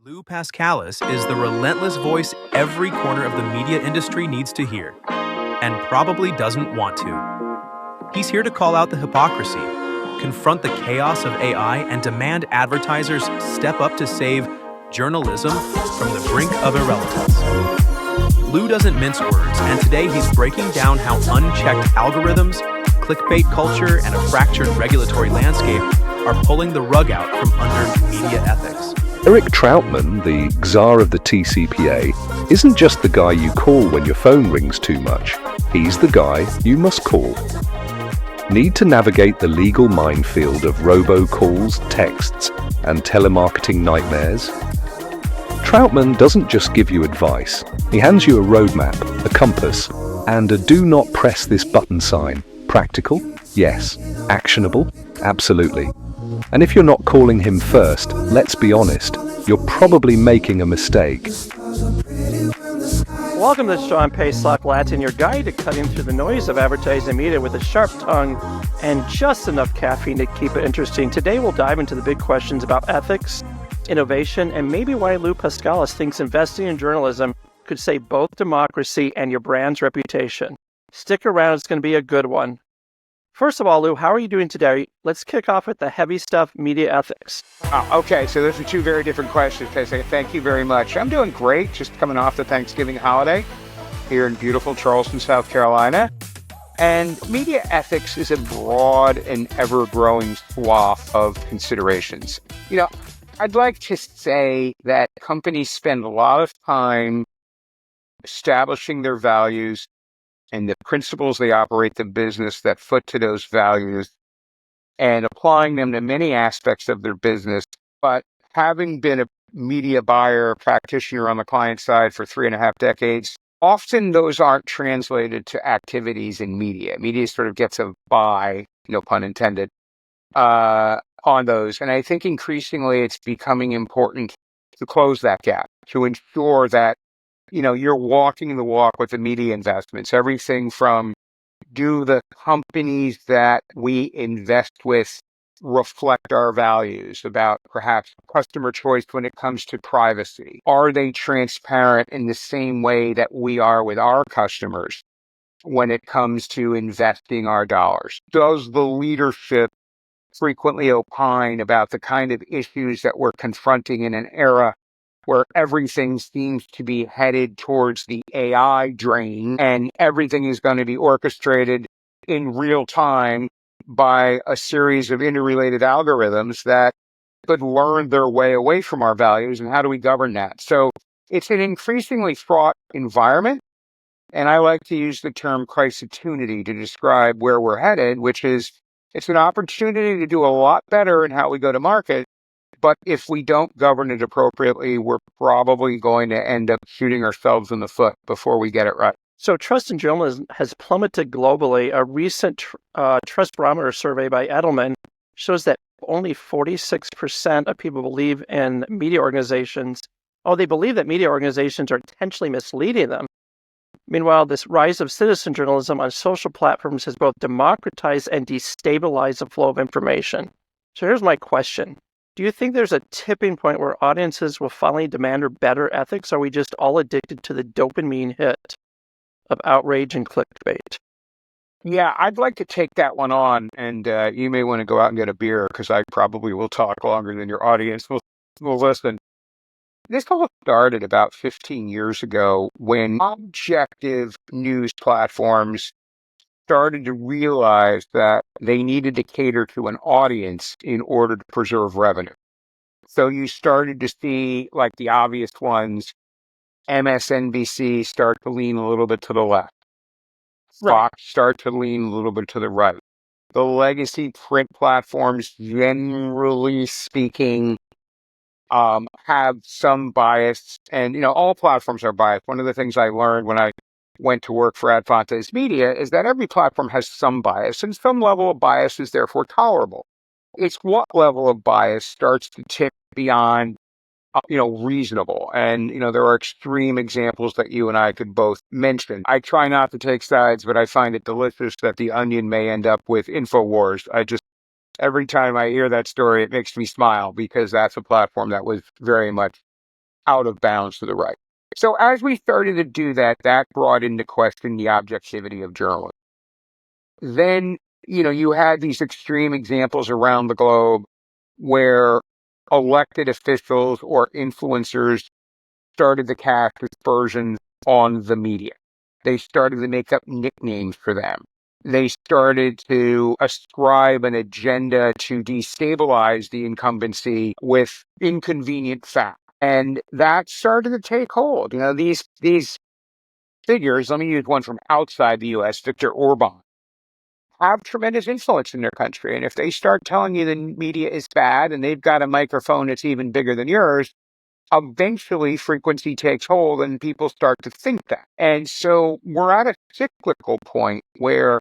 Lou Paskalis is the relentless voice every corner of the media industry needs to hear, and probably doesn't want to. He's here to call out the hypocrisy, confront the chaos of AI, and demand advertisers step up to save journalism from the brink of irrelevance. Lou doesn't mince words, and today he's breaking down how unchecked algorithms, clickbait culture, and a fractured regulatory landscape are pulling the rug out from under media ethics. Eric Troutman, the czar of the TCPA, isn't just the guy you call when your phone rings too much. He's the guy you must call. Need to navigate the legal minefield of robocalls, texts, and telemarketing nightmares? Troutman doesn't just give you advice. He hands you a roadmap, a compass, and a do not press this button sign. Practical? Yes. Actionable? Absolutely. And if you're not calling him first, let's be honest, you're probably making a mistake. Welcome to the show. I'm Paysock Latin, your guide to cutting through the noise of advertising media with a sharp tongue and just enough caffeine to keep it interesting. Today we'll dive into the big questions about ethics, innovation, and maybe why Lou Paskalis thinks investing in journalism could save both democracy and your brand's reputation. Stick around, it's going to be a good one. First of all, Lou, how are you doing today? Let's kick off with the heavy stuff, media ethics. Okay, so those are two very different questions. I say thank you very much. I'm doing great, just coming off the Thanksgiving holiday here in beautiful Charleston, South Carolina. And media ethics is a broad and ever-growing swath of considerations. I'd like to say that companies spend a lot of time establishing their values and the principles they operate the business that foot to those values and applying them to many aspects of their business. But having been a media buyer, practitioner on the client side for 3.5 decades, often those aren't translated to activities in media. Media sort of gets a buy, no pun intended, on those. And I think increasingly it's becoming important to close that gap, to ensure that you're walking the walk with the media investments. Everything from, do the companies that we invest with reflect our values about perhaps customer choice when it comes to privacy? Are they transparent in the same way that we are with our customers when it comes to investing our dollars? Does the leadership frequently opine about the kind of issues that we're confronting in an era where everything seems to be headed towards the AI drain and everything is going to be orchestrated in real time by a series of interrelated algorithms that could learn their way away from our values? And how do we govern that? So it's an increasingly fraught environment. And I like to use the term crisis-tunity to describe where we're headed, which is it's an opportunity to do a lot better in how we go to market. But if we don't govern it appropriately, we're probably going to end up shooting ourselves in the foot before we get it right. So trust in journalism has plummeted globally. A recent trust barometer survey by Edelman shows that only 46% of people believe in media organizations. They believe that media organizations are intentionally misleading them. Meanwhile, this rise of citizen journalism on social platforms has both democratized and destabilized the flow of information. So here's my question. Do you think there's a tipping point where audiences will finally demand better ethics? Or are we just all addicted to the dopamine hit of outrage and clickbait? Yeah, I'd like to take that one on, and you may want to go out and get a beer because I probably will talk longer than your audience will listen. This all started about 15 years ago when objective news platforms started to realize that they needed to cater to an audience in order to preserve revenue. So you started to see, like the obvious ones, MSNBC start to lean a little bit to the left. Fox start to lean a little bit to the right. The legacy print platforms, generally speaking, have some bias. And, all platforms are biased. One of the things I learned when I went to work for advertisers media is that every platform has some bias, and some level of bias is therefore tolerable. It's what level of bias starts to tip beyond, reasonable. And, there are extreme examples that you and I could both mention. I try not to take sides, but I find it delicious that the Onion may end up with InfoWars. Every time I hear that story, it makes me smile because that's a platform that was very much out of bounds to the right. So as we started to do that, that brought into question the objectivity of journalism. Then, you had these extreme examples around the globe where elected officials or influencers started to cast aspersions on the media. They started to make up nicknames for them. They started to ascribe an agenda to destabilize the incumbency with inconvenient facts. And that started to take hold. These figures, let me use one from outside the U.S., Viktor Orban, have tremendous influence in their country. And if they start telling you the media is bad and they've got a microphone that's even bigger than yours, eventually frequency takes hold and people start to think that. And so we're at a cyclical point where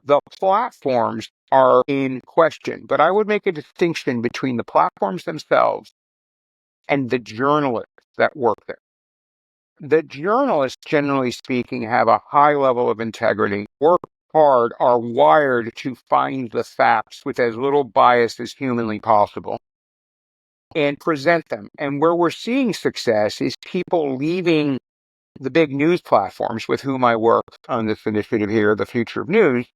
the platforms are in question. But I would make a distinction between the platforms themselves and the journalists that work there. The journalists, generally speaking, have a high level of integrity, work hard, are wired to find the facts with as little bias as humanly possible, and present them. And where we're seeing success is people leaving the big news platforms with whom I work on this initiative here, The Future of News,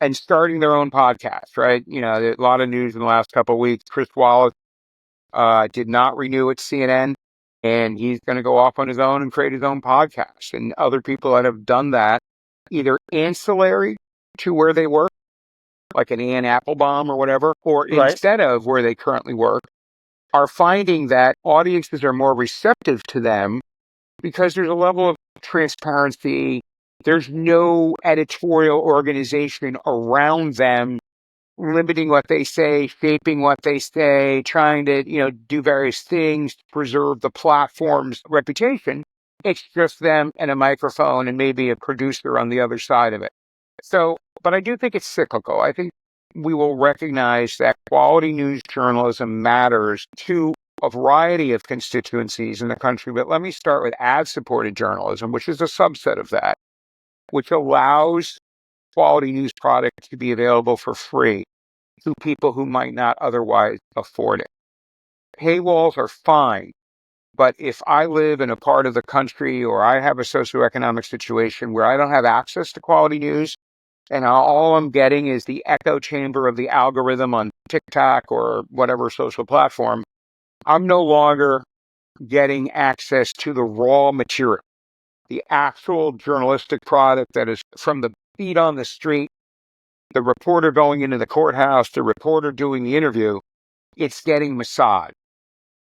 and starting their own podcast, right? A lot of news in the last couple of weeks. Chris Wallace did not renew at CNN, and he's going to go off on his own and create his own podcast. And other people that have done that, either ancillary to where they work, like an Ann Applebaum or whatever, or instead of where they currently work, are finding that audiences are more receptive to them because there's a level of transparency. There's no editorial organization around them limiting what they say, shaping what they say, trying to, do various things to preserve the platform's reputation. It's just them and a microphone and maybe a producer on the other side of it. So, but I do think it's cyclical. I think we will recognize that quality news journalism matters to a variety of constituencies in the country. But let me start with ad-supported journalism, which is a subset of that, which allows quality news product to be available for free to people who might not otherwise afford it. Paywalls are fine, but if I live in a part of the country or I have a socioeconomic situation where I don't have access to quality news, and all I'm getting is the echo chamber of the algorithm on TikTok or whatever social platform, I'm no longer getting access to the raw material, the actual journalistic product that is from the feet on the street, the reporter going into the courthouse, the reporter doing the interview. It's getting massaged.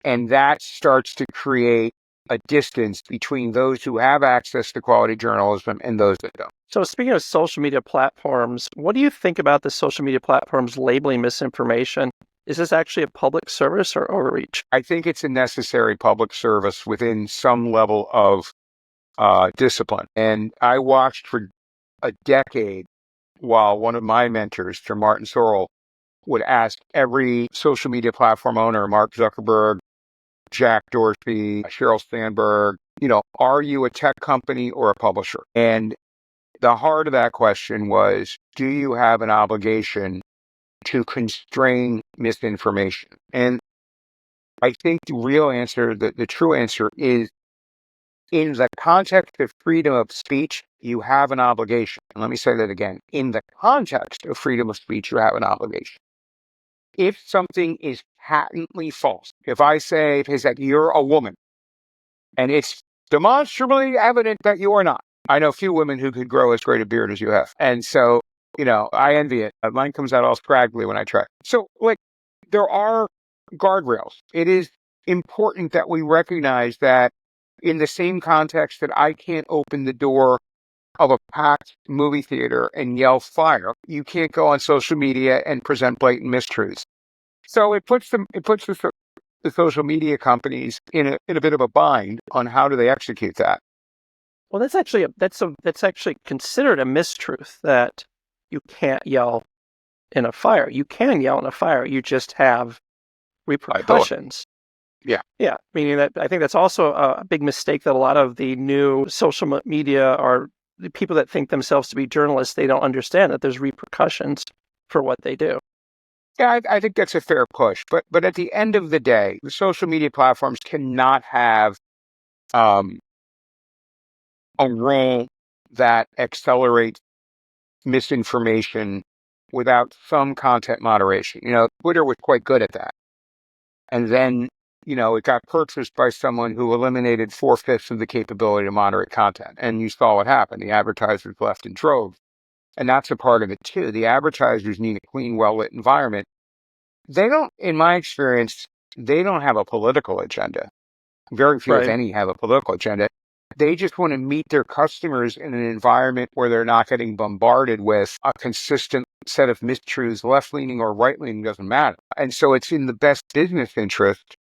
And that starts to create a distance between those who have access to quality journalism and those that don't. So speaking of social media platforms, what do you think about the social media platforms labeling misinformation? Is this actually a public service or overreach? I think it's a necessary public service within some level of discipline. And I watched for a decade while one of my mentors, Sir Martin Sorrell, would ask every social media platform owner, Mark Zuckerberg, Jack Dorsey, Sheryl Sandberg, are you a tech company or a publisher? And the heart of that question was, do you have an obligation to constrain misinformation? And I think the real answer, the true answer is, in the context of freedom of speech, you have an obligation. And let me say that again. In the context of freedom of speech, you have an obligation. If something is patently false, if I say that you're a woman, and it's demonstrably evident that you are not. I know few women who could grow as great a beard as you have. And so, I envy it. Mine comes out all scraggly when I try. So, there are guardrails. It is important that we recognize that in the same context that I can't open the door of a packed movie theater and yell fire, you can't go on social media and present blatant mistruths. So it puts the social media companies in a bit of a bind on how do they execute that. Well, that's actually considered a mistruth, that you can't yell in a fire. You can yell in a fire. You just have repercussions. Yeah. Yeah. Meaning that I think that's also a big mistake that a lot of the new social media or the people that think themselves to be journalists, they don't understand that there's repercussions for what they do. Yeah, I think that's a fair push. But at the end of the day, the social media platforms cannot have a role that accelerates misinformation without some content moderation. Twitter was quite good at that. And then, it got purchased by someone who eliminated 4/5 of the capability to moderate content. And you saw what happened. The advertisers left in droves. And that's a part of it too. The advertisers need a clean, well-lit environment. They don't, in my experience, they don't have a political agenda. Very few, if Right. any, have a political agenda. They just want to meet their customers in an environment where they're not getting bombarded with a consistent set of mistruths. Left-leaning or right-leaning doesn't matter. And so it's in the best business interest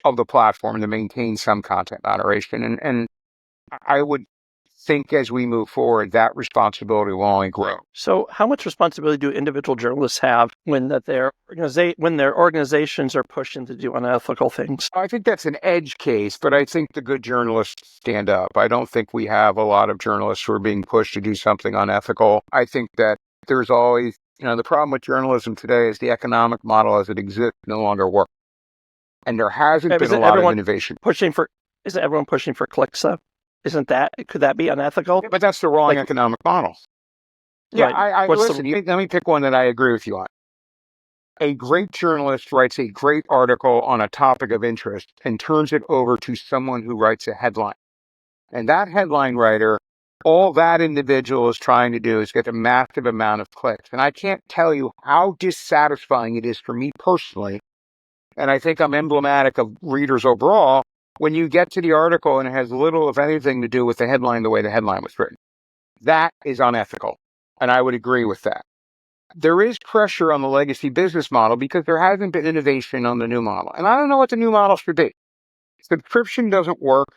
of the platform to maintain some content moderation. And I would think as we move forward, that responsibility will only grow. So how much responsibility do individual journalists have when their organizations are pushing to do unethical things? I think that's an edge case, but I think the good journalists stand up. I don't think we have a lot of journalists who are being pushed to do something unethical. I think that there's always, the problem with journalism today is the economic model as it exists no longer works. And there hasn't been a lot of innovation. Isn't everyone pushing for clicks though? Could that be unethical? Yeah, but that's the wrong economic model. Yeah, right. Listen, let me pick one that I agree with you on. A great journalist writes a great article on a topic of interest and turns it over to someone who writes a headline. And that headline writer, all that individual is trying to do is get a massive amount of clicks. And I can't tell you how dissatisfying it is for me personally. And I think I'm emblematic of readers overall. When you get to the article and it has little, if anything, to do with the headline, the way the headline was written. That is unethical. And I would agree with that. There is pressure on the legacy business model because there hasn't been innovation on the new model. And I don't know what the new model should be. Subscription doesn't work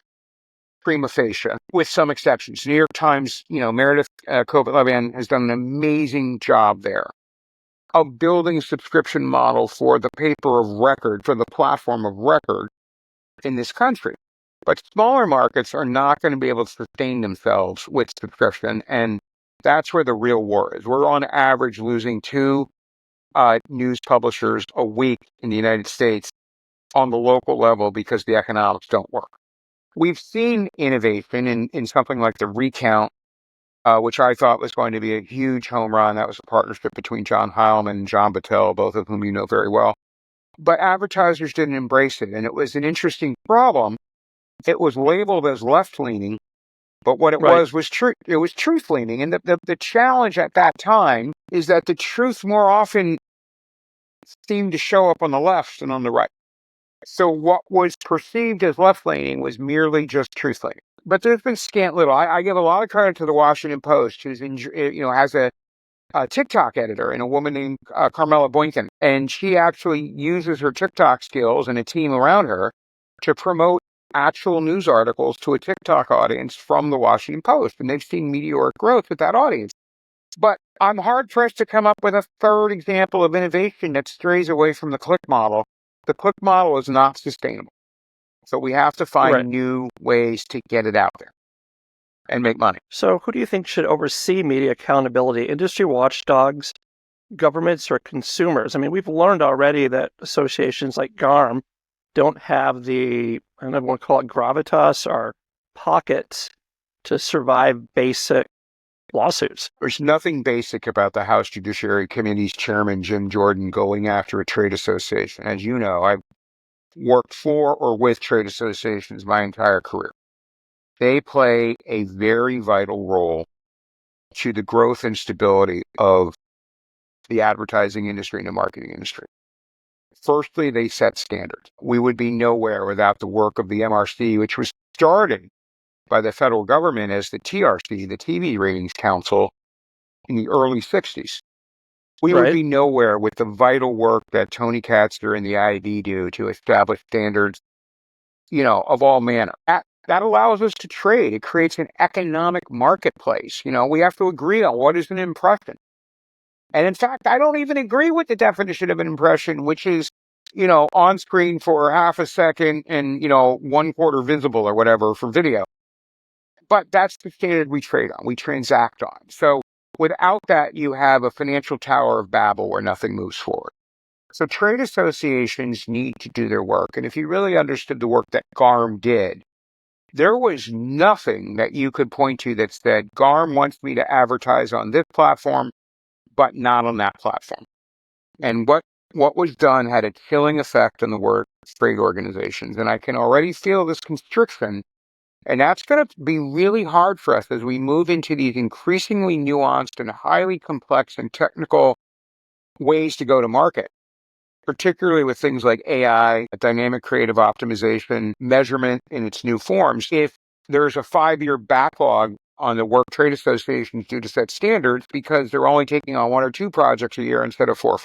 prima facie, with some exceptions. New York Times, Meredith Kopit-Levien has done an amazing job there of building a subscription model for the paper of record, for the platform of record in this country. But smaller markets are not going to be able to sustain themselves with subscription. And that's where the real war is. We're on average losing 2 news publishers a week in the United States on the local level because the economics don't work. We've seen innovation in something like the Recount, which I thought was going to be a huge home run. That was a partnership between John Heilemann and John Battelle, both of whom you know very well. But advertisers didn't embrace it, and it was an interesting problem. It was labeled as left-leaning, but what it was true. It was truth-leaning, and the challenge at that time is that the truth more often seemed to show up on the left than on the right. So what was perceived as left-leaning was merely just truth-leaning. But there's been scant little. I give a lot of credit to the Washington Post, who's has a TikTok editor and a woman named Carmela Boynton. And she actually uses her TikTok skills and a team around her to promote actual news articles to a TikTok audience from the Washington Post. And they've seen meteoric growth with that audience. But I'm hard-pressed to come up with a third example of innovation that strays away from the click model. The click model is not sustainable. So we have to find new ways to get it out there and make money. So who do you think should oversee media accountability? Industry watchdogs, governments, or consumers? I mean, we've learned already that associations like GARM don't have the, I don't know if want to call it gravitas or pockets to survive basic lawsuits. There's nothing basic about the House Judiciary Committee's chairman, Jim Jordan, going after a trade association. As you know, I've worked for or with trade associations my entire career. They play a very vital role to the growth and stability of the advertising industry and the marketing industry. Firstly, they set standards. We would be nowhere without the work of the MRC, which was started by the federal government as the TRC, the TV Ratings Council, in the early 60s. We would be nowhere with the vital work that Tony Katzner and the IAB do to establish standards, of all manner. That allows us to trade. It creates an economic marketplace. We have to agree on what is an impression. And in fact, I don't even agree with the definition of an impression, which is, on screen for half a second and, 1/4 visible or whatever for video. But that's the standard we trade on, we transact on. So without that, you have a financial Tower of Babel where nothing moves forward. So trade associations need to do their work. And if you really understood the work that GARM did, there was nothing that you could point to that said, GARM wants me to advertise on this platform, but not on that platform. And what was done had a chilling effect on the work of trade organizations. And I can already feel this constriction. And that's going to be really hard for us as we move into these increasingly nuanced and highly complex and technical ways to go to market, particularly with things like AI, dynamic creative optimization, measurement in its new forms. If there's a 5-year backlog on the work trade associations due to set standards because they're only taking on 1 or 2 projects a year instead of 4.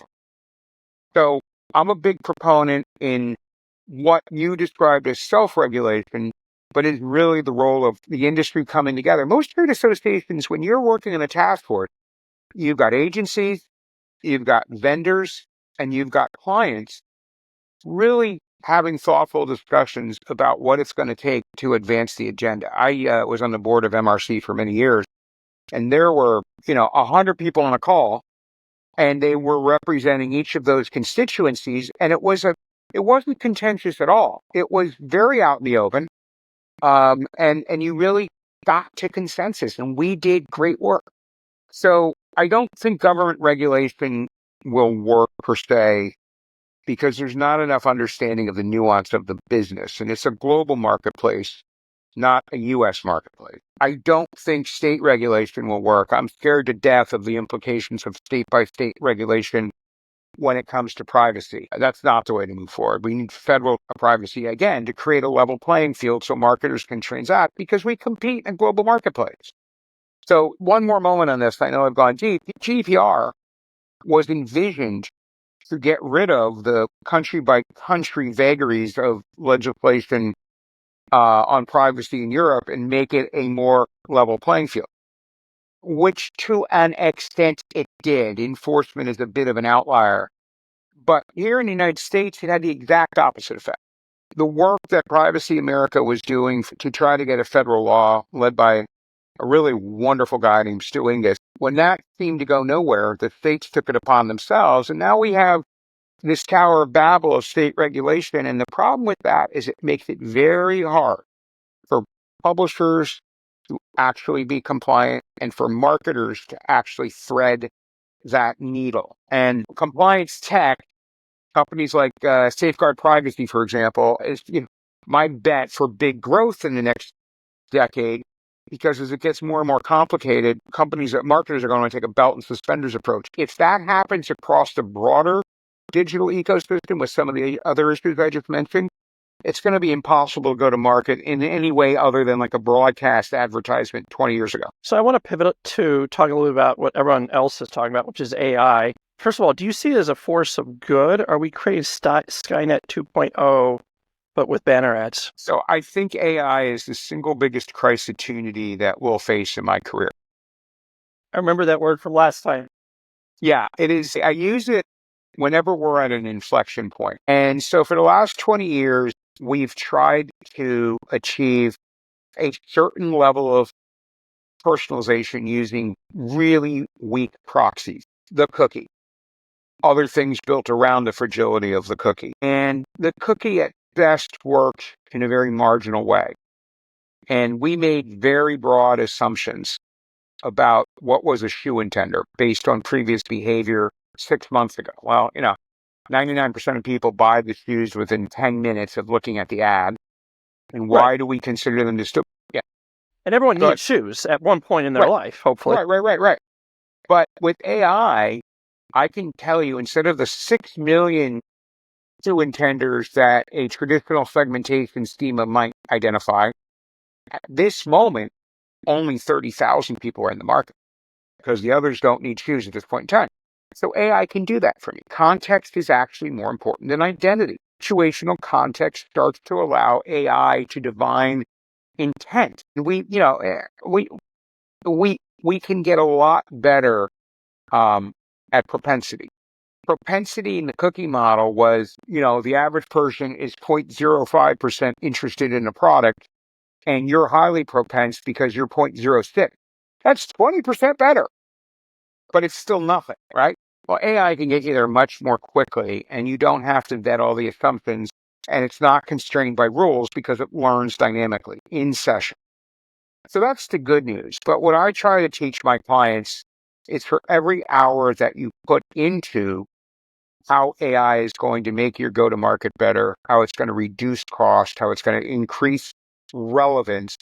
So I'm a big proponent in what you described as self-regulation, but is really the role of the industry coming together. Most trade associations, when you're working in a task force, you've got agencies, you've got vendors, and you've got clients really having thoughtful discussions about what it's going to take to advance the agenda. I was on the board of MRC for many years, and there were, 100 people on a call, and they were representing each of those constituencies, and it wasn't contentious at all. It was very out in the open, and you really got to consensus, and we did great work. So I don't think government regulation will work per se because there's not enough understanding of the nuance of the business, and it's a global marketplace, not a U.S. marketplace. I don't think state regulation will work. I'm scared to death of the implications of state-by-state regulation when it comes to privacy. That's not the way to move forward. We need federal privacy, again, to create a level playing field so marketers can transact because we compete in a global marketplace. So one more moment on this. I know I've gone deep. GDPR was envisioned to get rid of the country-by-country vagaries of legislation on privacy in Europe and make it a more level playing field, which to an extent it did. Enforcement is a bit of an outlier. But here in the United States, it had the exact opposite effect. The work that Privacy America was doing to try to get a federal law led by a really wonderful guy named Stu Ingus, when that seemed to go nowhere, the states took it upon themselves. And now we have this Tower of Babel of state regulation. And the problem with that is it makes it very hard for publishers to actually be compliant and for marketers to actually thread that needle. And compliance tech, companies like Safeguard Privacy, for example, is my bet for big growth in the next decade, because as it gets more and more complicated, marketers are going to take a belt and suspenders approach. If that happens across the broader digital ecosystem with some of the other issues I just mentioned, it's going to be impossible to go to market in any way other than like a broadcast advertisement 20 years ago. So I want to pivot to talk a little bit about what everyone else is talking about, which is AI. First of all, do you see it as a force of good? Are we creating Skynet 2.0, but with banner ads? So I think AI is the single biggest crisis opportunity that we'll face in my career. I remember that word from last time. Yeah, it is. I use it whenever we're at an inflection point. And so for the last 20 years, we've tried to achieve a certain level of personalization using really weak proxies, the cookie, other things built around the fragility of the cookie. And the cookie at best worked in a very marginal way. And we made very broad assumptions about what was a shoe intender based on previous behavior 6 months ago. Well, 99% of people buy the shoes within 10 minutes of looking at the ad. And why do we consider them to still? Yeah. And everyone needs shoes at one point in their life, hopefully. Right. But with AI, I can tell you, instead of the 6 million shoe intenders that a traditional segmentation schema might identify, at this moment, only 30,000 people are in the market because the others don't need shoes at this point in time. So AI can do that for me. Context is actually more important than identity. Situational context starts to allow AI to divine intent. We can get a lot better at propensity. Propensity in the cookie model was, the average person is 0.05% interested in a product, and you're highly propense because you're 0.06. That's 20% better, but it's still nothing, right? Well, AI can get you there much more quickly, and you don't have to vet all the assumptions, and it's not constrained by rules because it learns dynamically in session. So that's the good news. But what I try to teach my clients is for every hour that you put into how AI is going to make your go-to-market better, how it's going to reduce cost, how it's going to increase relevance,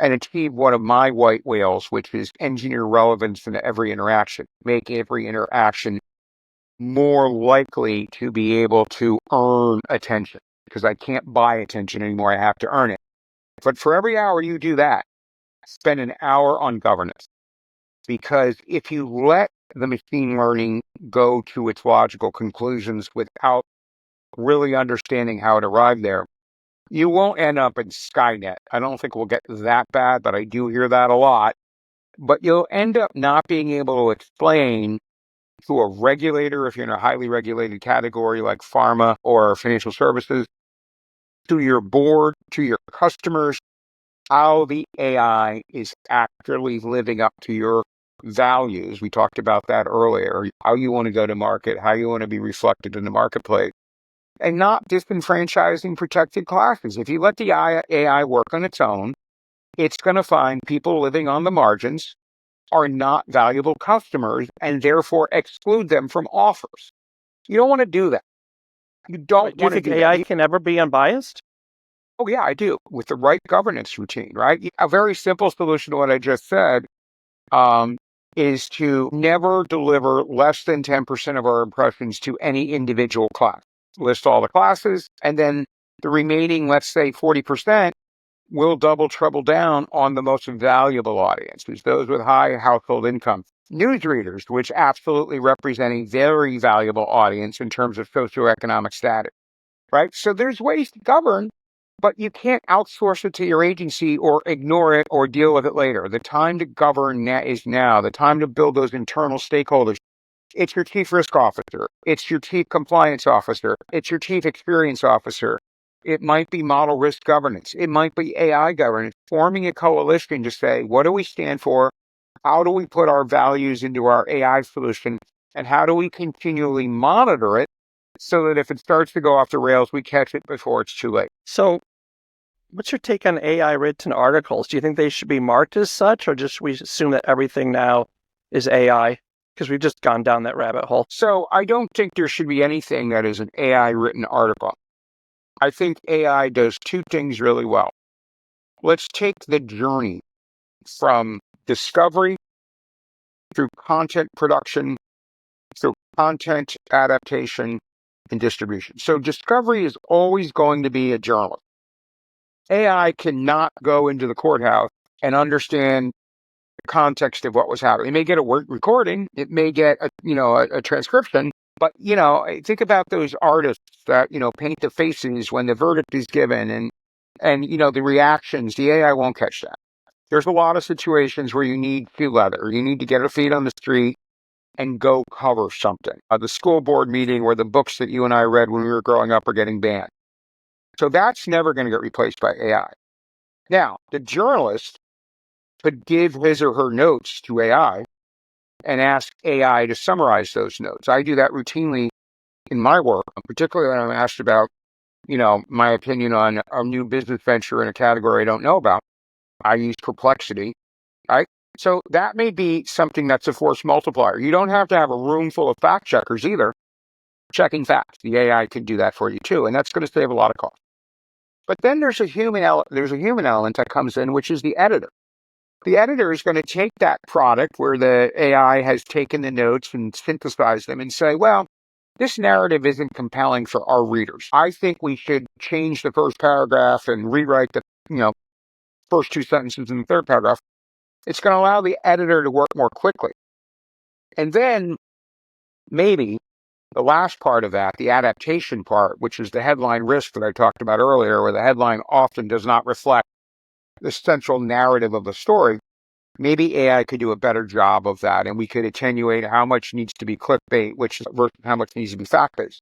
and achieve one of my white whales, which is engineer relevance in every interaction, make every interaction more likely to be able to earn attention, because I can't buy attention anymore. I have to earn it. But for every hour you do that, spend an hour on governance. Because if you let the machine learning go to its logical conclusions without really understanding how it arrived there, you won't end up in Skynet. I don't think we'll get that bad, but I do hear that a lot. But you'll end up not being able to explain to a regulator, if you're in a highly regulated category like pharma or financial services, to your board, to your customers, how the AI is actually living up to your values. We talked about that earlier, how you want to go to market, how you want to be reflected in the marketplace, and not disenfranchising protected classes. If you let the AI work on its own, it's going to find people living on the margins are not valuable customers and therefore exclude them from offers. You don't want to do that. You don't Do you want to think do AI that. can ever be unbiased? Oh, yeah, I do. With the right governance routine, right? A very simple solution to what I just said is to never deliver less than 10% of our impressions to any individual class. List all the classes, and then the remaining, let's say 40%, will double, treble down on the most valuable audiences, those with high household income. Newsreaders, which absolutely represent a very valuable audience in terms of socioeconomic status, right? So there's ways to govern, but you can't outsource it to your agency or ignore it or deal with it later. The time to govern is now. The time to build those internal stakeholders. It's your chief risk officer. It's your chief compliance officer. It's your chief experience officer. It might be model risk governance. It might be AI governance, forming a coalition to say, what do we stand for? How do we put our values into our AI solution? And how do we continually monitor it so that if it starts to go off the rails, we catch it before it's too late? So what's your take on AI written articles? Do you think they should be marked as such, or just we assume that everything now is AI? Because we've just gone down that rabbit hole. So I don't think there should be anything that is an AI written article. I think AI does two things really well. Let's take the journey from discovery through content production, through content adaptation and distribution. So discovery is always going to be a journalist. AI cannot go into the courthouse and understand the context of what was happening. It may get a word recording, it may get a transcription, but think about those artists that paint the faces when the verdict is given and the reactions. The AI won't catch that. There's a lot of situations where you need shoe leather. You need to get a feet on the street and go cover something. The school board meeting where the books that you and I read when we were growing up are getting banned. So that's never going to get replaced by AI. Now, the journalist could give his or her notes to AI and ask AI to summarize those notes. I do that routinely in my work, particularly when I'm asked about, my opinion on a new business venture in a category I don't know about. I use Perplexity, right? So that may be something that's a force multiplier. You don't have to have a room full of fact checkers either, checking facts. The AI can do that for you too, and that's going to save a lot of cost. But then there's a human element that comes in, which is the editor. The editor is going to take that product where the AI has taken the notes and synthesized them and say, well, this narrative isn't compelling for our readers. I think we should change the first paragraph and rewrite the, first two sentences in the third paragraph. It's going to allow the editor to work more quickly. And then maybe the last part of that, the adaptation part, which is the headline risk that I talked about earlier, where the headline often does not reflect the central narrative of the story, maybe AI could do a better job of that, and we could attenuate how much needs to be clickbait, versus how much needs to be fact-based.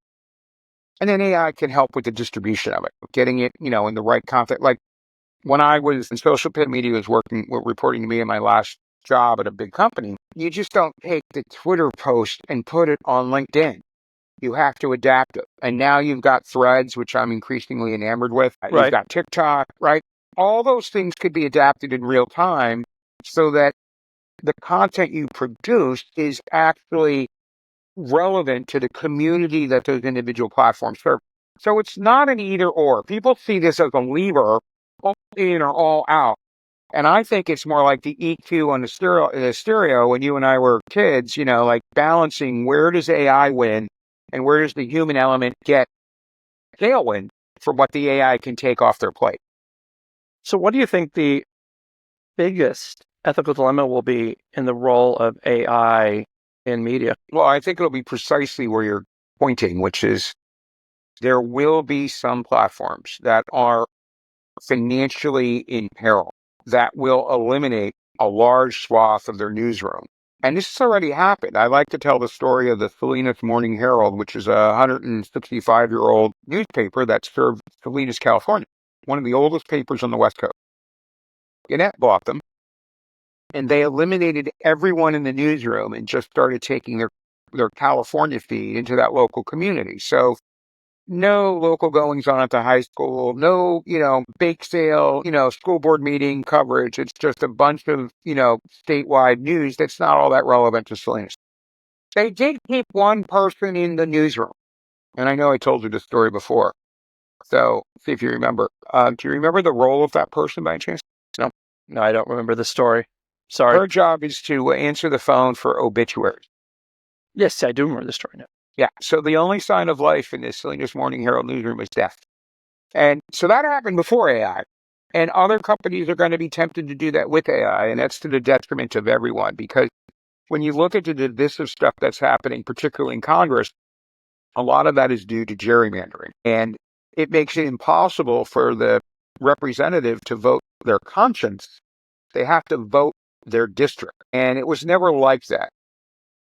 And then AI can help with the distribution of it, getting it, in the right content. Like when I was in social media was reporting to me in my last job at a big company, you just don't take the Twitter post and put it on LinkedIn. You have to adapt it. And now you've got Threads, which I'm increasingly enamored with. You've Right. got TikTok, right? All those things could be adapted in real time so that the content you produce is actually relevant to the community that those individual platforms serve. So it's not an either or. People see this as a lever, all in or all out. And I think it's more like the EQ on the stereo when you and I were kids, like balancing where does AI win and where does the human element get tailwind for what the AI can take off their plate. So what do you think the biggest ethical dilemma will be in the role of AI in media? Well, I think it'll be precisely where you're pointing, which is there will be some platforms that are financially in peril that will eliminate a large swath of their newsroom. And this has already happened. I like to tell the story of the Salinas Morning Herald, which is a 165-year-old newspaper that served Salinas, California, one of the oldest papers on the West Coast. Gannett bought them, and they eliminated everyone in the newsroom and just started taking their California feed into that local community. So no local goings on at the high school, no, bake sale, school board meeting coverage. It's just a bunch of, statewide news that's not all that relevant to Salinas. They did keep one person in the newsroom. And I know I told you this story before. So see if you remember. Do you remember the role of that person by chance? No. No, I don't remember the story. Sorry. Her job is to answer the phone for obituaries. Yes, I do remember the story now. Yeah. So the only sign of life in this Salinas Morning Herald newsroom is death. And so that happened before AI. And other companies are going to be tempted to do that with AI. And that's to the detriment of everyone. Because when you look at the divisive stuff that's happening, particularly in Congress, a lot of that is due to gerrymandering. And it makes it impossible for the representative to vote their conscience. They have to vote their district. And it was never like that.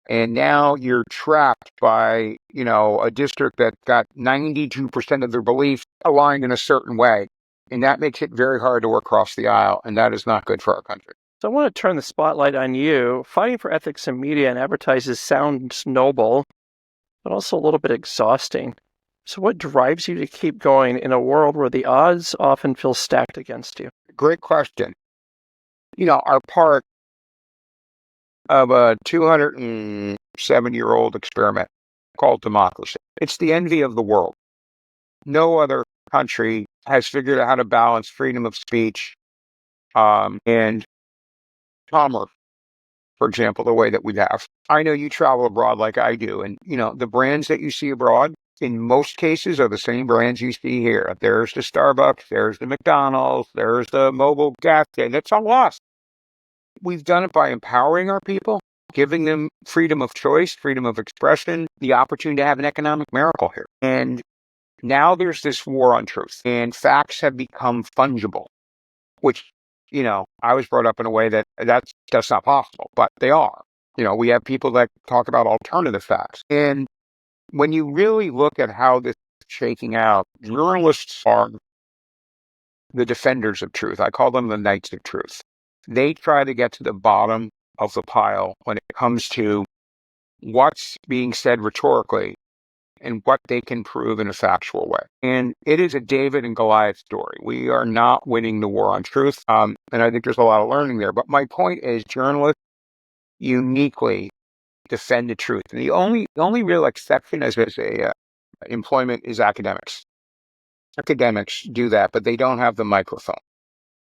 And now you're trapped by, a district that got 92% of their beliefs aligned in a certain way. And that makes it very hard to work across the aisle. And that is not good for our country. So I want to turn the spotlight on you. Fighting for ethics in media and advertisers sounds noble, but also a little bit exhausting. So what drives you to keep going in a world where the odds often feel stacked against you? Great question. Our part of a 207-year-old experiment called democracy. It's the envy of the world. No other country has figured out how to balance freedom of speech and commerce, for example, the way that we have. I know you travel abroad like I do, and the brands that you see abroad, in most cases, are the same brands you see here. There's the Starbucks, there's the McDonald's, there's the mobile gas station. That's all lost. We've done it by empowering our people, giving them freedom of choice, freedom of expression, the opportunity to have an economic miracle here. And now there's this war on truth, and facts have become fungible, which, I was brought up in a way that's not possible, but they are. We have people that talk about alternative facts. And when you really look at how this is shaking out, journalists are the defenders of truth. I call them the knights of truth. They try to get to the bottom of the pile when it comes to what's being said rhetorically and what they can prove in a factual way. And it is a David and Goliath story. We are not winning the war on truth. And I think there's a lot of learning there. But my point is journalists uniquely defend the truth. And the only real exception as a employment is academics. Academics do that, but they don't have the microphone.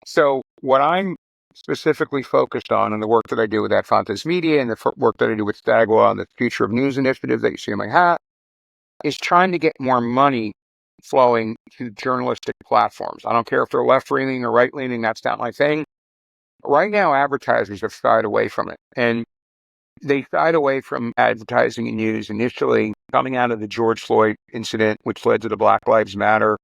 So what I'm specifically focused on in the work that I do with Advantage Media and the work that I do with Stagwell and the Future of News initiative that you see on my hat is trying to get more money flowing to journalistic platforms. I don't care if they're left-leaning or right-leaning, that's not my thing. Right now, advertisers have shied away from it. And they shied away from advertising and news initially coming out of the George Floyd incident, which led to the Black Lives Matter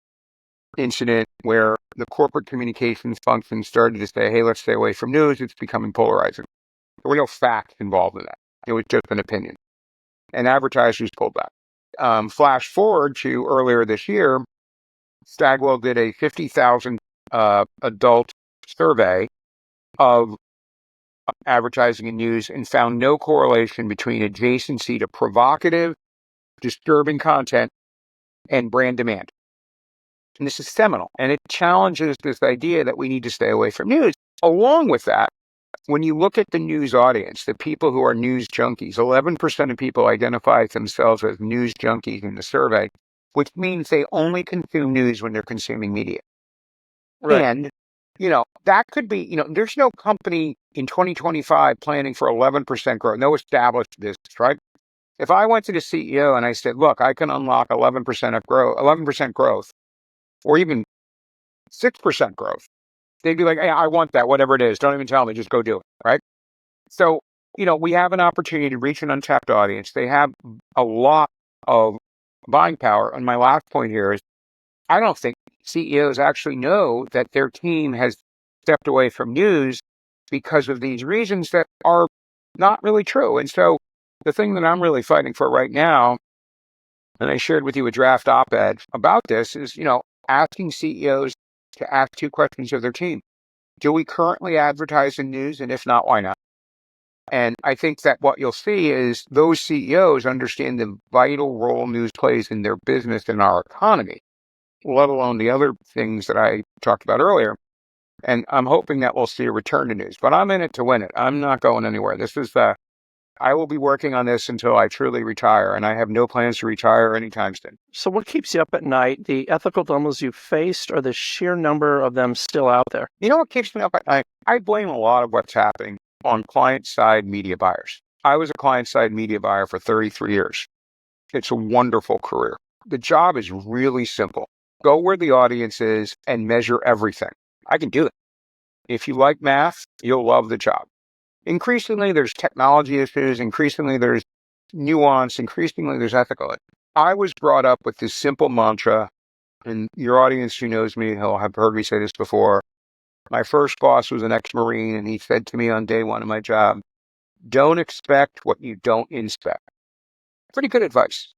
incident, where the corporate communications function started to say, hey, let's stay away from news. It's becoming polarizing. There were no facts involved in that. It was just an opinion. And advertisers pulled back. Flash forward to earlier this year, Stagwell did a 50,000 adult survey of advertising and news and found no correlation between adjacency to provocative, disturbing content and brand demand. And this is seminal, and it challenges this idea that we need to stay away from news. Along with that, when you look at the news audience, the people who are news junkies, 11% of people identify themselves as news junkies in the survey, which means they only consume news when they're consuming media. Right. And, that could be, there's no company in 2025 planning for 11% growth, no established business, right? If I went to the CEO and I said, look, I can unlock 11% growth, or even 6% growth, they'd be like, hey, I want that, whatever it is. Don't even tell me, just go do it, right? So, we have an opportunity to reach an untapped audience. They have a lot of buying power. And my last point here is, I don't think CEOs actually know that their team has stepped away from news because of these reasons that are not really true. And so the thing that I'm really fighting for right now, and I shared with you a draft op-ed about this, is, asking CEOs to ask two questions of their team. Do we currently advertise in news? And if not, why not? And I think that what you'll see is those CEOs understand the vital role news plays in their business and our economy, let alone the other things that I talked about earlier. And I'm hoping that we'll see a return to news, but I'm in it to win it. I'm not going anywhere. I will be working on this until I truly retire, and I have no plans to retire anytime soon. So what keeps you up at night? The ethical dilemmas you faced, or the sheer number of them still out there? You know what keeps me up at night? I blame a lot of what's happening on client-side media buyers. I was a client-side media buyer for 33 years. It's a wonderful career. The job is really simple. Go where the audience is and measure everything. I can do it. If you like math, you'll love the job. Increasingly, there's technology issues. Increasingly, there's nuance. Increasingly, there's ethical. I was brought up with this simple mantra, and your audience who knows me, he'll have heard me say this before. My first boss was an ex-Marine, and he said to me on day one of my job, don't expect what you don't inspect. Pretty good advice,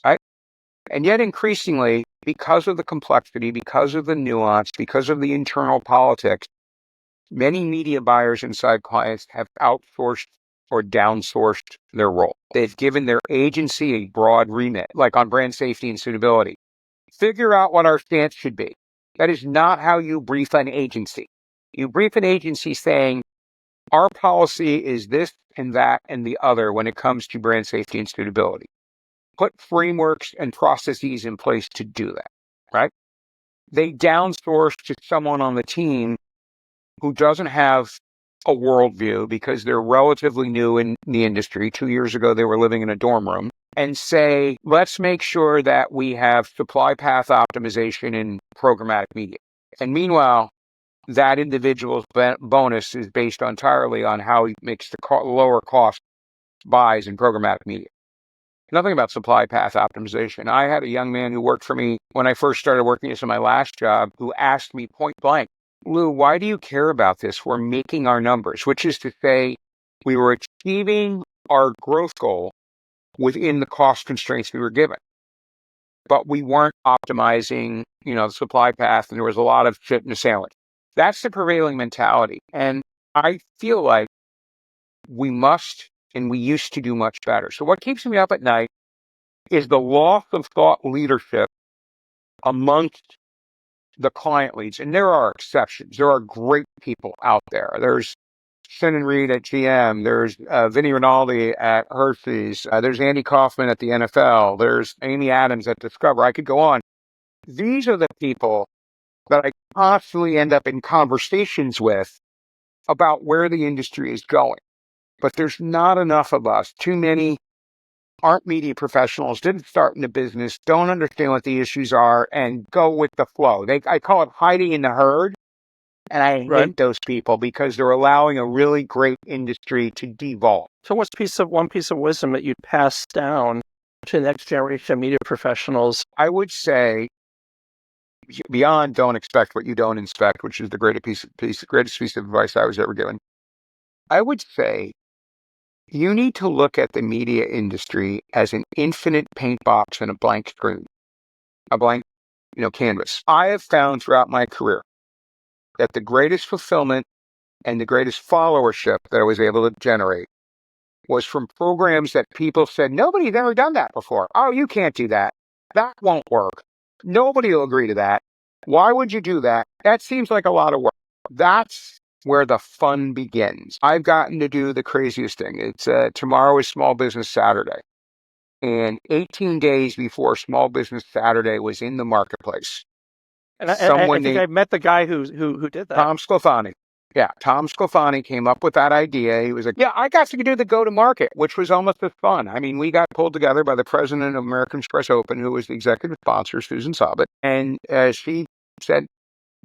right? And yet increasingly, because of the complexity, because of the nuance, because of the internal politics, many media buyers inside clients have outsourced or downsourced their role. They've given their agency a broad remit, like on brand safety and suitability. Figure out what our stance should be. That is not how you brief an agency. You brief an agency saying, our policy is this and that and the other when it comes to brand safety and suitability. Put frameworks and processes in place to do that, right? They downsource to someone on the team who doesn't have a worldview because they're relatively new in the industry. 2 years ago, they were living in a dorm room, and say, let's make sure that we have supply path optimization in programmatic media. And meanwhile, that individual's bonus is based entirely on how he makes the lower cost buys in programmatic media. Nothing about supply path optimization. I had a young man who worked for me when I first started working this in my last job who asked me point blank, Lou, why do you care about this? We're making our numbers, which is to say we were achieving our growth goal within the cost constraints we were given. But we weren't optimizing, the supply path, and there was a lot of shit in the sandwich. That's the prevailing mentality. And I feel like we must, and we used to do much better. So what keeps me up at night is the loss of thought leadership amongst the client leads. And there are exceptions. There are great people out there. There's Shannon Reed at GM. There's Vinny Rinaldi at Hershey's. There's Andy Kaufman at the NFL. There's Amy Adams at Discover. I could go on. These are the people that I constantly end up in conversations with about where the industry is going. But there's not enough of us. Too many aren't media professionals, didn't start in the business, don't understand what the issues are, and go with the flow. I call it hiding in the herd. And I hate those people because they're allowing a really great industry to devolve. So what's one piece of wisdom that you'd pass down to the next generation of media professionals? I would say, beyond don't expect what you don't inspect, which is the greatest piece of advice I was ever given, I would say you need to look at the media industry as an infinite paint box and a blank screen, a blank, canvas. I have found throughout my career that the greatest fulfillment and the greatest followership that I was able to generate was from programs that people said, nobody's ever done that before. Oh, you can't do that. That won't work. Nobody will agree to that. Why would you do that? That seems like a lot of work. That's where the fun begins. I've gotten to do the craziest thing. It's tomorrow is Small Business Saturday. And 18 days before Small Business Saturday was in the marketplace, And I think I met the guy who did that. Tom Sclafani. Yeah, Tom Sclafani came up with that idea. He was like, yeah, I got to do the go-to-market, which was almost as fun. I mean, we got pulled together by the president of American Express Open, who was the executive sponsor, Susan Sobbett. And she said,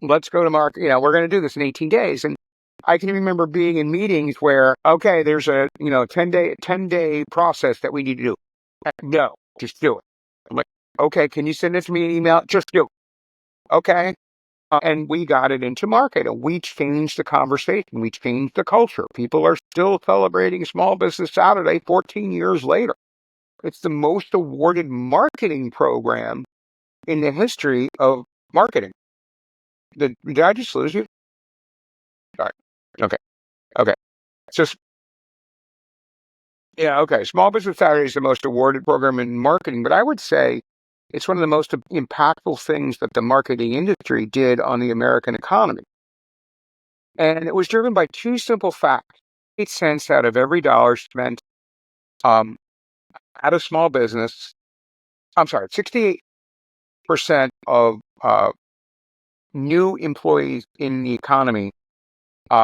let's go to market. We're going to do this in 18 days. And I can remember being in meetings where, okay, there's a 10-day process that we need to do. No, just do it. I'm like, okay, can you send it to me in email? Just do it. Okay. And we got it into market, and we changed the conversation. We changed the culture. People are still celebrating Small Business Saturday 14 years later. It's the most awarded marketing program in the history of marketing. Did I just lose you? Sorry. Okay. Just, okay. Small Business Saturday is the most awarded program in marketing, but I would say it's one of the most impactful things that the marketing industry did on the American economy. And it was driven by two simple facts. 8 cents out of every dollar spent at a small business. 68% of new employees in the economy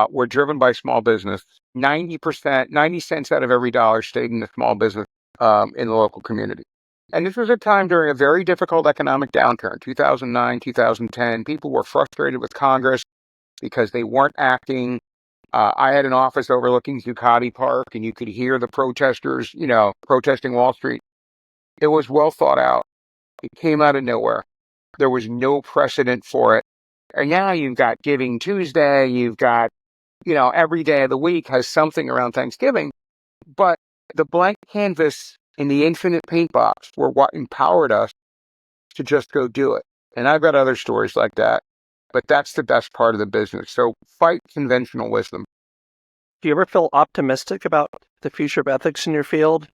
were driven by small business. 90 cents out of every dollar stayed in the small business in the local community. And this was a time during a very difficult economic downturn, 2009, 2010. People were frustrated with Congress because they weren't acting. I had an office overlooking Zuccotti Park, and you could hear the protesters, protesting Wall Street. It was well thought out. It came out of nowhere. There was no precedent for it. And now you've got Giving Tuesday. You've got, every day of the week has something around Thanksgiving. But the blank canvas and the infinite paint box were what empowered us to just go do it. And I've got other stories like that, but that's the best part of the business. So fight conventional wisdom. Do you ever feel optimistic about the future of ethics in your field?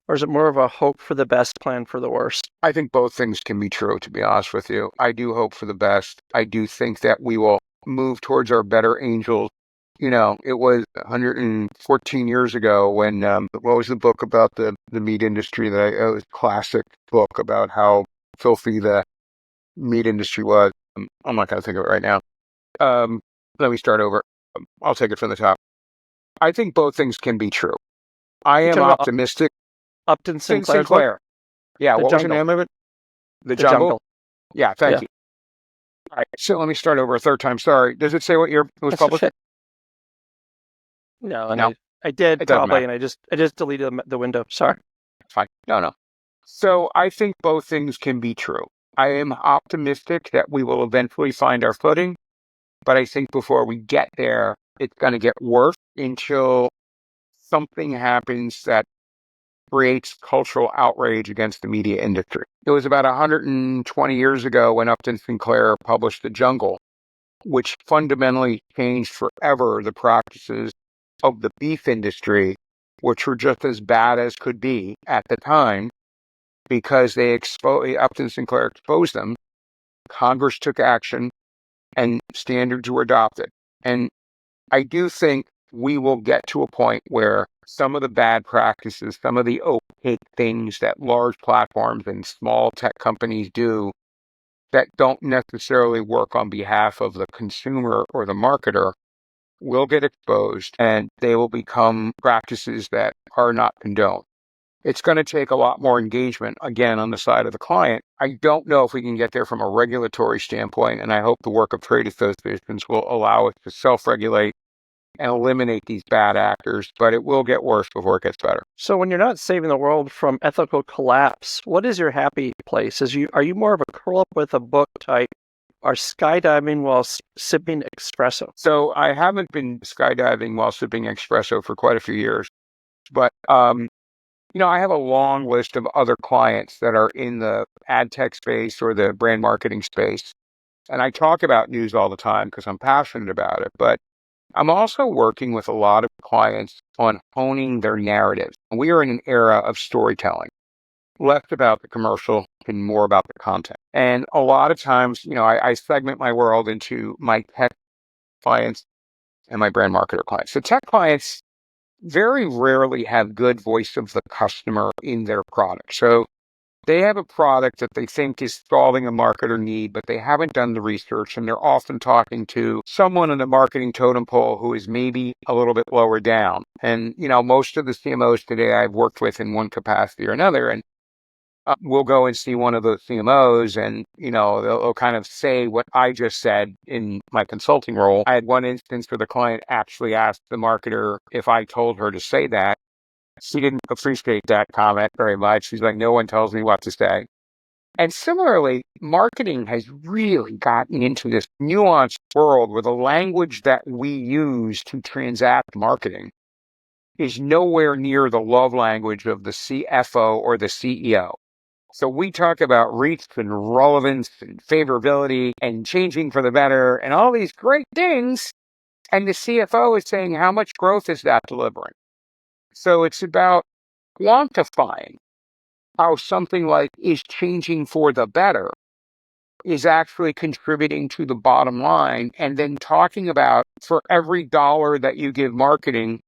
Or is it more of a hope for the best, plan for the worst? I think both things can be true, to be honest with you. I do hope for the best. I do think that we will move towards our better angels. It was 114 years ago when, what was the book about the meat industry it was a classic book about how filthy the meat industry was. I'm not going to think of it right now. Let me start over. I'll take it from the top. I think both things can be true. I am optimistic. Upton Sinclair. Yeah, what was the name of it? The Jungle? Yeah, thank you. All right, so let me start over a third time. Sorry. Does it say what year it was published? No. I did probably, and I just deleted the window. Sorry. Fine. No. So I think both things can be true. I am optimistic that we will eventually find our footing, but I think before we get there, it's going to get worse until something happens that creates cultural outrage against the media industry. It was about 120 years ago when Upton Sinclair published The Jungle, which fundamentally changed forever the practices of the beef industry, which were just as bad as could be at the time, because Upton Sinclair exposed them. Congress took action, and standards were adopted. And I do think we will get to a point where some of the bad practices, some of the opaque things that large platforms and small tech companies do that don't necessarily work on behalf of the consumer or the marketer will get exposed, and they will become practices that are not condoned. It's going to take a lot more engagement, again, on the side of the client. I don't know if we can get there from a regulatory standpoint, and I hope the work of trade associations will allow us to self-regulate and eliminate these bad actors, but it will get worse before it gets better. So when you're not saving the world from ethical collapse, what is your happy place? Are you more of a curl up with a book type, or skydiving while sipping espresso? So I haven't been skydiving while sipping espresso for quite a few years, but I have a long list of other clients that are in the ad tech space or the brand marketing space. And I talk about news all the time because I'm passionate about it. But I'm also working with a lot of clients on honing their narratives. We are in an era of storytelling, less about the commercial and more about the content. And a lot of times, I segment my world into my tech clients and my brand marketer clients. So tech clients very rarely have good voice of the customer in their product. So they have a product that they think is solving a marketer need, but they haven't done the research, and they're often talking to someone in the marketing totem pole who is maybe a little bit lower down. And, most of the CMOs today I've worked with in one capacity or another, and we'll go and see one of those CMOs and, they'll kind of say what I just said in my consulting role. I had one instance where the client actually asked the marketer if I told her to say that. She didn't appreciate that comment very much. She's like, no one tells me what to say. And similarly, marketing has really gotten into this nuanced world where the language that we use to transact marketing is nowhere near the love language of the CFO or the CEO. So we talk about reach and relevance and favorability and changing for the better and all these great things. And the CFO is saying, how much growth is that delivering? So it's about quantifying how something like is changing for the better is actually contributing to the bottom line, and then talking about for every dollar that you give marketing,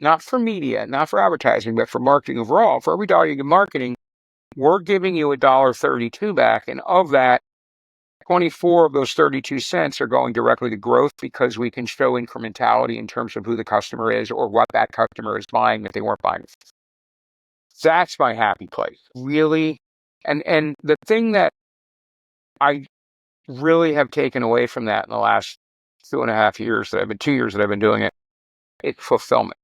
not for media, not for advertising, but for marketing overall, for every dollar you give marketing, we're giving you $1.32 back, and of that, 24 of those 32 cents are going directly to growth because we can show incrementality in terms of who the customer is or what that customer is buying that they weren't buying. That's my happy place, really. And the thing that I really have taken away from that in the last 2.5 years 2 years that I've been doing it, it's fulfillment.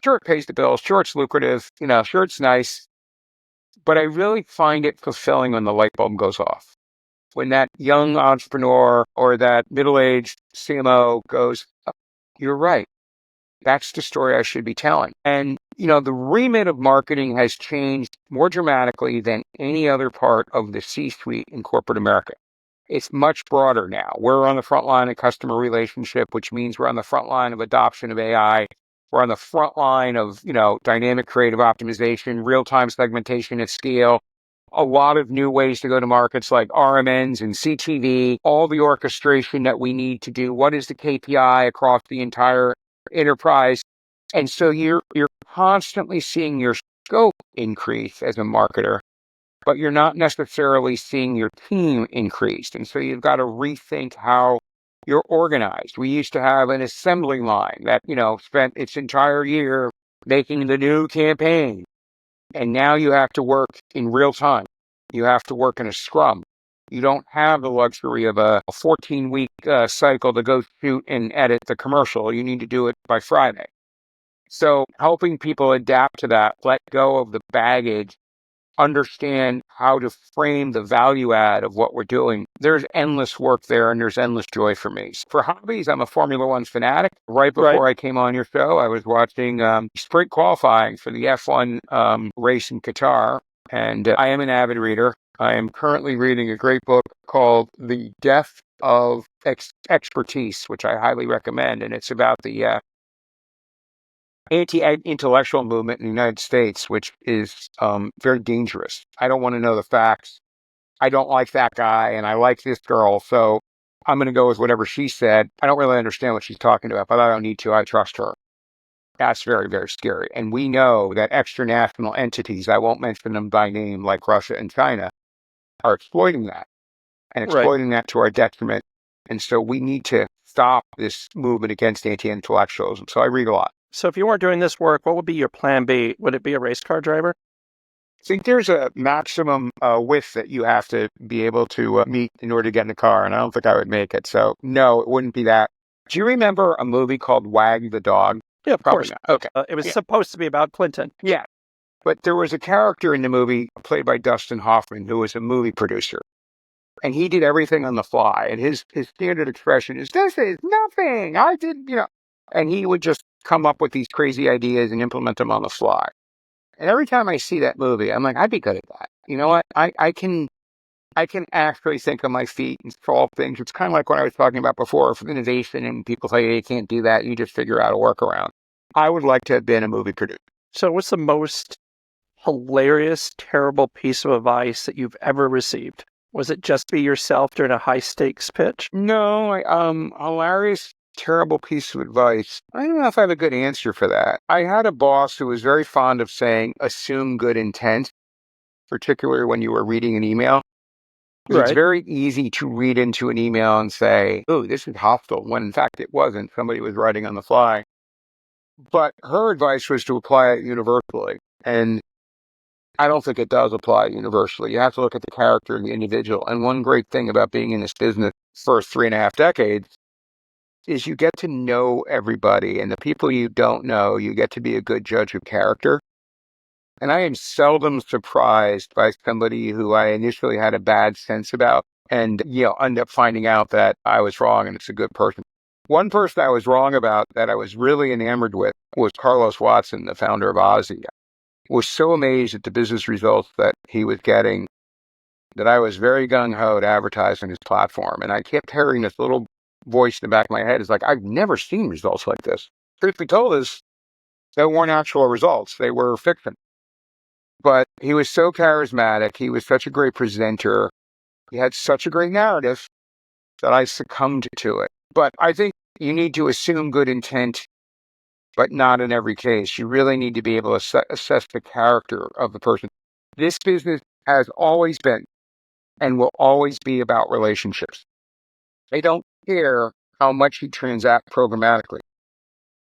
Sure, it pays the bills. Sure, it's lucrative. Sure, it's nice. But I really find it fulfilling when the light bulb goes off. When that young entrepreneur or that middle-aged CMO goes, oh, you're right. That's the story I should be telling. And, the remit of marketing has changed more dramatically than any other part of the C-suite in corporate America. It's much broader now. We're on the front line of customer relationship, which means we're on the front line of adoption of AI. We're on the front line of, dynamic creative optimization, real-time segmentation at scale, a lot of new ways to go to markets like RMNs and CTV, all the orchestration that we need to do. What is the KPI across the entire enterprise? And so you're constantly seeing your scope increase as a marketer, but you're not necessarily seeing your team increased. And so you've got to rethink how you're organized. We used to have an assembly line that, spent its entire year making the new campaign. And now you have to work in real time. You have to work in a scrum. You don't have the luxury of a 14-week cycle to go shoot and edit the commercial. You need to do it by Friday. So helping people adapt to that, let go of the baggage, understand how to frame the value add of what we're doing. There's endless work there, and there's endless joy for me. For hobbies, I'm a Formula One fanatic. Right before I came on your show, I was watching sprint qualifying for the F1 race in Qatar, and I am an avid reader. I am currently reading a great book called The Death of Expertise, which I highly recommend, and it's about the anti-intellectual movement in the United States, which is very dangerous. I don't want to know the facts. I don't like that guy, and I like this girl, so I'm going to go with whatever she said. I don't really understand what she's talking about, but I don't need to. I trust her. That's very, very scary. And we know that extranational entities, I won't mention them by name, like Russia and China, are exploiting that and exploiting that to our detriment. And so we need to stop this movement against anti-intellectualism. So I read a lot. So if you weren't doing this work, what would be your plan B? Would it be a race car driver? I think there's a maximum width that you have to be able to meet in order to get in the car, and I don't think I would make it. So no, it wouldn't be that. Do you remember a movie called Wag the Dog? Yeah, of Probably course. not. Okay. It was supposed to be about Clinton. Yeah. But there was a character in the movie played by Dustin Hoffman who was a movie producer. And he did everything on the fly. And his standard expression is, this is nothing. I did, And he would just come up with these crazy ideas and implement them on the fly. And every time I see that movie, I'm like, I'd be good at that. You know what? I can I can actually think on my feet and solve things. It's kind of like what I was talking about before for innovation, and people say, you can't do that. You just figure out a workaround. I would like to have been a movie producer. So what's the most hilarious, terrible piece of advice that you've ever received? Was it just be yourself during a high-stakes pitch? No, hilarious, terrible piece of advice. I don't know if I have a good answer for that. I had a boss who was very fond of saying, assume good intent, particularly when you were reading an email. Right. It's very easy to read into an email and say, oh, this is hostile, when in fact it wasn't. Somebody was writing on the fly. But her advice was to apply it universally. And I don't think it does apply universally. You have to look at the character of the individual. And one great thing about being in this business for 3.5 decades is you get to know everybody. And the people you don't know, you get to be a good judge of character. And I am seldom surprised by somebody who I initially had a bad sense about and, end up finding out that I was wrong and it's a good person. One person I was wrong about that I was really enamored with was Carlos Watson, the founder of Ozzy. I was so amazed at the business results that he was getting that I was very gung-ho to advertise on his platform. And I kept hearing this little voice in the back of my head. It's like, I've never seen results like this. Truth be told is, they weren't actual results. They were fiction. But he was so charismatic. He was such a great presenter. He had such a great narrative that I succumbed to it. But I think you need to assume good intent, but not in every case. You really need to be able to assess the character of the person. This business has always been and will always be about relationships. I don't care how much you transact programmatically.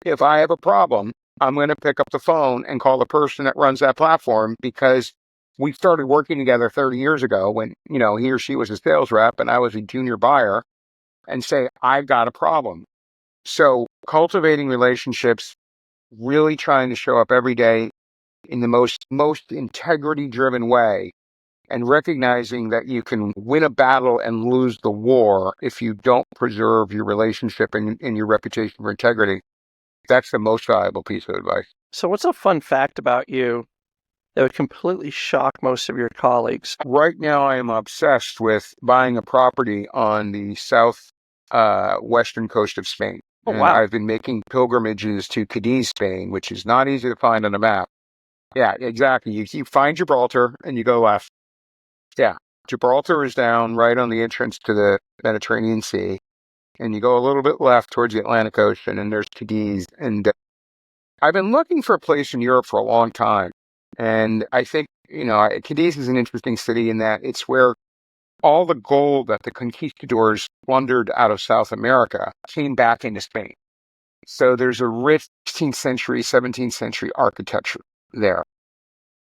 If I have a problem, I'm going to pick up the phone and call the person that runs that platform because we started working together 30 years ago when, he or she was a sales rep and I was a junior buyer, and say, I've got a problem. So cultivating relationships, really trying to show up every day in the most integrity-driven way, and recognizing that you can win a battle and lose the war if you don't preserve your relationship and your reputation for integrity. That's the most valuable piece of advice. So what's a fun fact about you that would completely shock most of your colleagues? Right now, I am obsessed with buying a property on the western coast of Spain. Oh, and wow. I've been making pilgrimages to Cadiz, Spain, which is not easy to find on a map. Yeah, exactly. You find Gibraltar and you go left. Yeah, Gibraltar is down right on the entrance to the Mediterranean Sea. And you go a little bit left towards the Atlantic Ocean, and there's Cadiz. And I've been looking for a place in Europe for a long time. And I think, Cadiz is an interesting city in that it's where all the gold that the conquistadors plundered out of South America came back into Spain. So there's a rich 16th century, 17th century architecture there.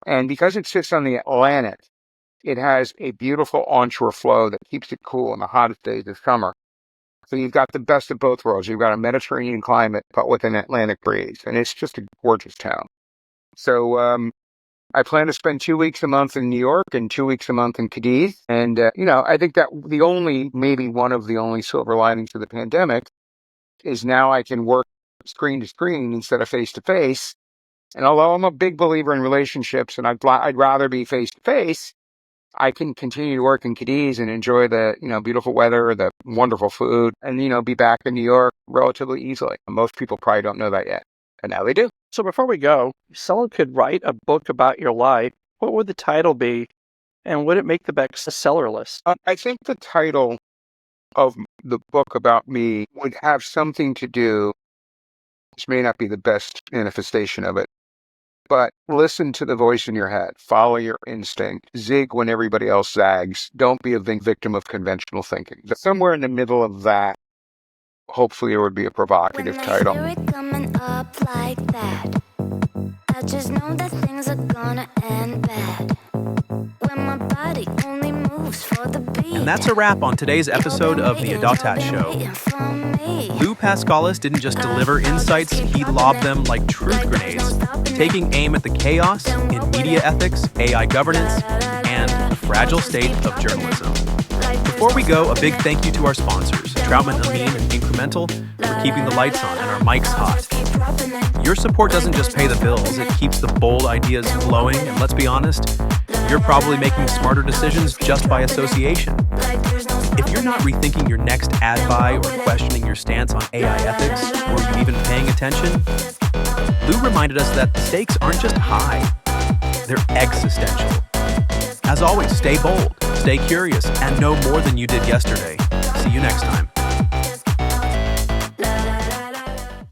And because it sits on the Atlantic, it has a beautiful onshore flow that keeps it cool in the hottest days of summer. So you've got the best of both worlds. You've got a Mediterranean climate, but with an Atlantic breeze. And it's just a gorgeous town. So I plan to spend 2 weeks a month in New York and 2 weeks a month in Cadiz. And, I think that maybe one of the only silver linings of the pandemic is now I can work screen to screen instead of face to face. And although I'm a big believer in relationships and I'd rather be face to face, I can continue to work in Cadiz and enjoy the, beautiful weather, the wonderful food, and, be back in New York relatively easily. Most people probably don't know that yet, and now they do. So before we go, if someone could write a book about your life, what would the title be? And would it make the bestseller list? I think the title of the book about me would have something to do, this may not be the best manifestation of it, but listen to the voice in your head, follow your instinct, zig when everybody else zags, don't be a victim of conventional thinking. Somewhere in the middle of that, hopefully it would be a provocative title. When I hear it coming up like that, I just know that things are gonna end bad. When my body only moves for the beat. And that's a wrap on today's episode of the ADOTAT Show. Lou Paskalis didn't just deliver insights, he lobbed them like truth grenades, taking aim at the chaos in media ethics, AI governance, and the fragile state of journalism. Before we go, a big thank you to our sponsors, Troutman Amin and Incremental, for keeping the lights on and our mics hot. Your support doesn't just pay the bills, it keeps the bold ideas flowing, and let's be honest, you're probably making smarter decisions just by association. If you're not rethinking your next ad buy or questioning your stance on AI ethics, or you even paying attention, Lou reminded us that the stakes aren't just high, they're existential. As always, stay bold, stay curious, and know more than you did yesterday. See you next time.